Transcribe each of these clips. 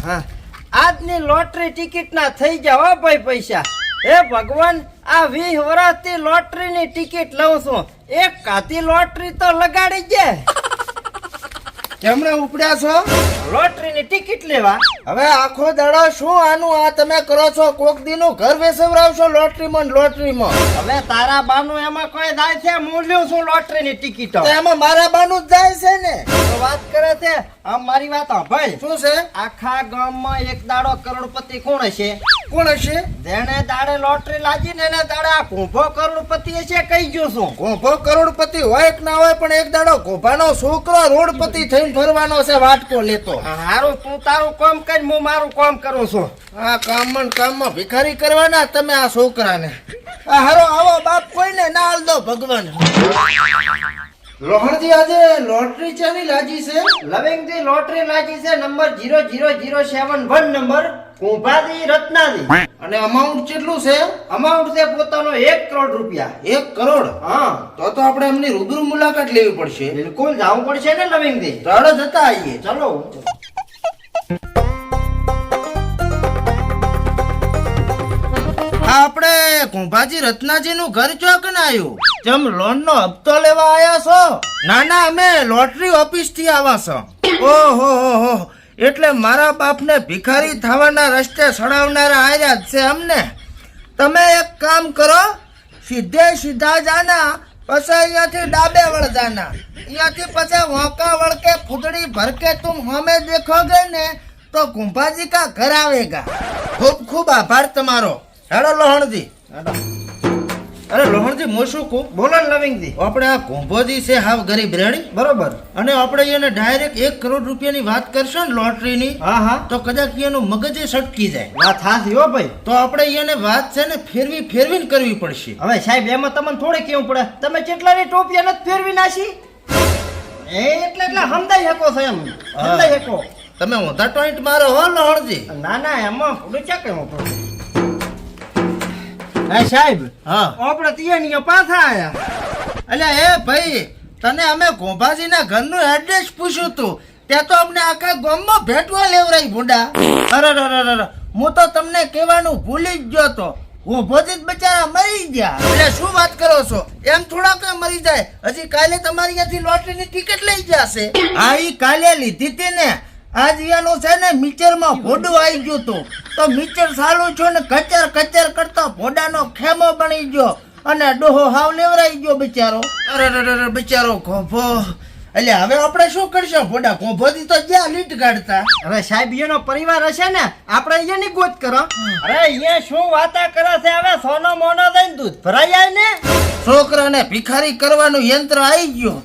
હા આજની lottery ticket ના થઈ જાવ હો ભાઈ પૈસા. હે ભગવાન, આ 20 વર્ષથી લોટરી ની ટિકિટ લઉં છું, એક કાતી લોટરી તો લગાડી જાય. કેમણે ઉપડ્યા છો? લોટરી ની ટિકિટ લેવા. હવે આખો દાડો શું આનું આ તમે કરો છો? કોક દીનું ઘર વેસવરાવશો લોટરીમાં લોટરીમાં. હવે તારા બાનું એમાં કોઈ જાય છે? હું લ્યું છું લોટરી ની ટિકિટો. તો એમાં મારા બાનું જ જાય છે ને. તો વાત કરે છે. આમ મારી વાત ભાઈ, શું છે? આખા ગામમાં એક દાડો કરોડપતિ કોણ હશે? કોણ હશે? જેને દાડે લોટરી લાગી ને એને દાડે આ કુંભો કરોડપતિ હશે. કહી ગયો છું. ગોભો કરોડપતિ હોય કે ના હોય, પણ એક દાડો ગોભાનો છોકરો રોડપતિ થઈને ફરવાનો છે વાટકો લેતો. હારું, તું તારું કામ કર, હું મારું કામ કરું છું. આ કામમાં ભિખારી કરવાના તમે આ છોકરાને. આ હારો આવો બાપ કોઈને ના હાલ દો ભગવાન. લોહણજી આજે લોટરી ચાની લાગી છે? લવિંગથી લોટરી લાગી છે, નંબર 00071 નંબર, કુંભાજી રત્નાજી. અને અમાઉન્ટ કેટલું છે? અમાઉન્ટ છે પોતાનો 1 કરોડ રૂપિયા. 1 કરોડ? હા, તો આપણે એમની રૂબરૂ મુલાકાત લેવી પડશે. બિલકુલ જવું પડશે ને લવિંગથી. ચાલો જતા આવીએ. ચલો. આપણે કુંભાજી રત્નાજી નું ઘર ચોક ને આવ્યું? જેમ લોન નો હપ્તો લેવા આયા છો? ના ના, અમે લોટરી ઓફિસ થી આવ્યા છો. ઓહો હો, એટલે મારા બાપ ને ભિખારી થવાના રસ્તે સડાવનારા આયા જ છે અમને. તમે એક કામ કરો, સીધે સીધા જાના, પછી અહીંયાથી ડાબે વળ જાના, અહીંયાથી પછી વોકા વળ કે ફૂદડી ભર કે તુમ હમે દેખોગે ને તો કુંભાજી કા ઘર આવેગા. ખૂબ ખૂબ આભાર તમારો. હેડો લોહણજી. અરે લોહણજી, હું શું કહું? બોલો ને લવિંગજી. આપણે આ કુંભોજી છે હાવ ગરીબ રેડી, બરોબર. અને આપણે એને ડાયરેક્ટ 1 કરોડ રૂપિયાની વાત કરશો ને લોટરીની, હા હા, તો કદાચ એનું મગજ સટકી જાય. વાત હાથી હો ભાઈ. તો આપણે એને વાત છે ને ફેરવીને કરવી પડશે. હવે સાહેબ એમાં તમને થોડે કેવું પડે, તમે કેટલાની ટોપિયા નથી ફેરવી નાખી એટલે સમજાઈ શકો છો એમ. સમજાઈ શકો. તમે ઊંધા ટોઈન્ટ મારો હો લોહણજી. ના ના, એમાં થોડું ચા કેવું પડે. હા સાહેબ, હા આપણે તિયાનીઓ પાછા આયા. અલ્યા એ ભાઈ, તને અમે ગોભાજીના ઘરનું એડ્રેસ પૂછ્યું તું, ત્યાં તો અમને આખા ગામમાં ભેટવા લેવરાઈ ભૂંડા. અરે હું તો તમને કહેવાનું ભૂલી જ ગયો તો. ગોભાજી જ બચારા મરી ગયા. એટલે શું વાત કરો છો? એમ થોડા કોઈ મરી જાય? હજી કાલે તમારી ત્યાંથી લોટરીની ટિકિટ લઈ જશે. હા, ઈ કાલે લીધી હતી ને. આજ એનું છે ને મિચરમાં ભોડું આવી ગયું તું, તો મિચર સાલું છો ને કચર કરતો ભોડાનો ખેમો બની ગયો, અને ડોહો હાવ લેવરાઈ ગયો બિચારો. અરે બિચારો ગોભો. એટલે હવે આપણે શું કરશું? ભોડા ગોભોથી તો જ્યાં લીટ કાઢતા. હવે સાહેબ એનો પરિવાર હશે ને, આપણે એની ગોત કરો. અરે એ શું વાતા કરે છે? હવે સોનો મોનો દઈને દૂધ ભરાઈ જાય ને. છોકરાને ભિખારી કરવાનું યંત્ર આવી ગયું.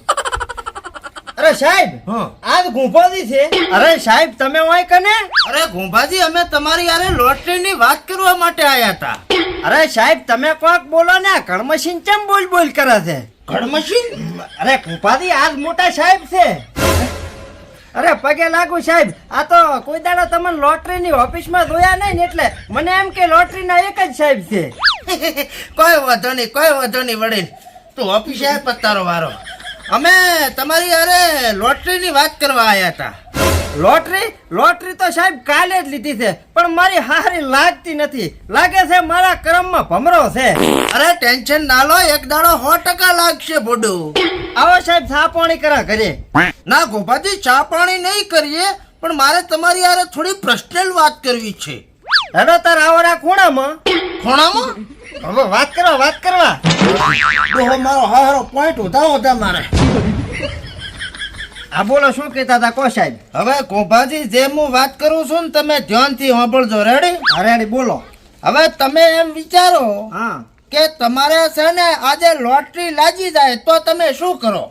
અરે સાહેબ, આજ ગુંફાજી છે. અરે સાહેબ, તમે હોય કને? અરે ગુંભાજી, અમે તમારી યારે લોટરીની વાત કરવા માટે આયા હતા. અરે સાહેબ, તમે કોક બોલો ને, કળમશીન ચમ બોલ કરે છે? ઘડમશીન? અરે ગુંફાજી આજ મોટા સાહેબ છે. અરે પગે લાગુ સાહેબ, આ તો કોઈ દાડો તમને લોટરીની ઓફિસમાં જોયા નહીં ને, એટલે મને એમ કે લોટરીના એક જ સાહેબ છે. કોઈ વાંધો નહીં વડીલ, તું ઓફિસે પતારો વારો. અમે તમારી યારે લોટરીની વાત કરવા આયા હતા. લોટરી તો સાહેબ કાલે જ લીધી છે, પણ મારી હારી લાગતી નથી. લાગે છે મારા કર્મમાં ભમરો છે. અરે ટેન્શન ના લો, એક દાડો 100% લાગશે ભોડું. આવો સાહેબ, ચા પાણી કરા ઘરે. ના ગોપાજી, ચા પાણી નહીં કરીએ, પણ મારે તમારી યારે થોડી પર્સનલ વાત કરવી છે. હેડો તાર આવરા ખૂણામાં. ખૂણામાં? હવે વાત કરવા. ડોહો મારો હારો પોઈન્ટ ઉધા મારે. આ બોલો, શું કહેતા હતા કો સાહેબ? હવે ગોપાજી, જે હું વાત કરું છું ને, તમે ધ્યાનથી સાંભળજો. રેડી? રેડી, બોલો. હવે તમે એમ વિચારો હા કે તમારે છે ને આજે લોટરી લાગી જાય તો તમે શું કરો?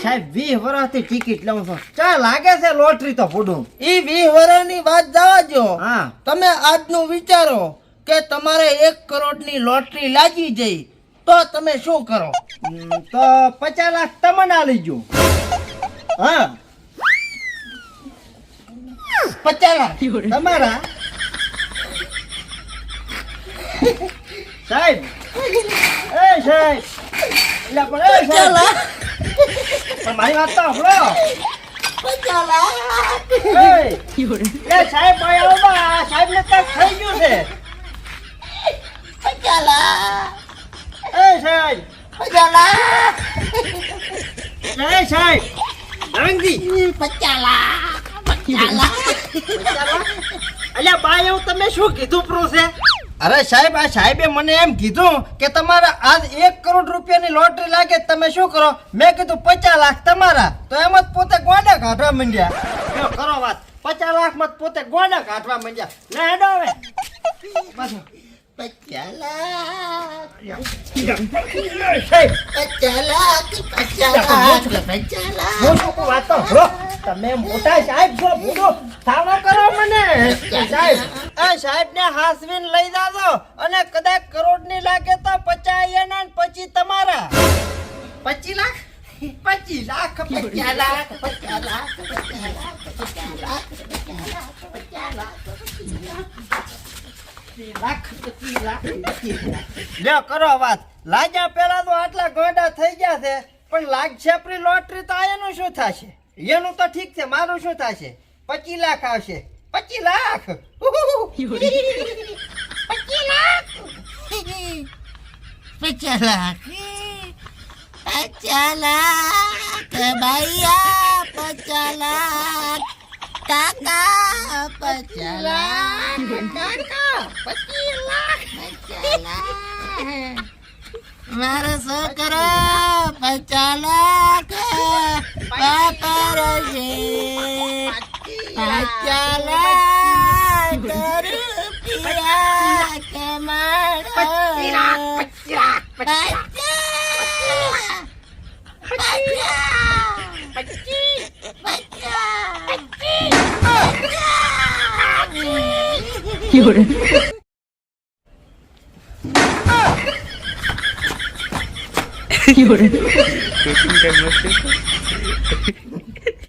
સાહેબ 20 વર્ષથી ટિકિટ લઉં છું, ચા લાગે છે લોટરી તો ફૂડું. ઈ 20 વર્ષની વાત જવા દો. હા, તમે આજનું વિચારો કે તમારે 1 કરોડની લોટરી લાગી જઈ તો તમે શું કરો? તો 50 લાખ તમને આ લઈ ગયો. હા, 50 લાખ તમારા. સાહેબ, એ સાહેબ, એટલે પણ એ સાહેબ, પણ મારી વાત તો સાંભળો. 50 લાખ એ સાહેબ આવો બા સાહેબને કાંઈક થઈ ગયું છે 50 લાખ એ સાહેબ 50 લાખ એ સાહેબ રંગજી 50 લાખ 50 લાખ અલ્યા બા એવું તમે શું કીધું પ્રો છે અરે સાહેબ આ સાહેબે મને એમ કીધું કે તમારા આજ 1 કરોડ રૂપિયાની લોટરી લાગે તમે શું કરો મેં કીધું 50 લાખ તમારા તો એમ જ પોતે ગોડા કાઢવા માંડ્યા જો કરો વાત 50 લાખ માં પોતે ગોડા કાઢવા માંડ્યા લે હેડો હવે પાછો 50 લાખ સાહેબ 50 લાખ 50 લાખ 50 લાખ મોટું કો વાત તો હો તમે મોટા સાહેબ છો મોટો થાવા કરો મને સાહેબ આ સાહેબ ને હાસવીન લઈ જાજો અને કદાચ કરોડ ની લાગે તો 50 એના ને પછી તમારા 25 લાખ 25 લાખ 50 લાખ 50 લાખ 50 લાખ 50 લાખ 50 લાખ લ્યો કરો વાત લાગ્યા પેલા તો આટલા ગોડા થઈ ગયા છે પણ લાગશે આપણી લોટરી તો એનું શું થશે એનું તો ઠીક છે મારું શું થશે 25 લાખ આવશે 25 લાખ 50 લાખ 50 લાખ 50 લાખ ભૈયા 50 લાખ કાકા 50 લાખ કાકા 25 લાખ 50 લાખ મારો છોકરો 50 લાખ વાપરશે 50 લાખ રૂપિયા કમાડો 25 લાખ 有人， 有人。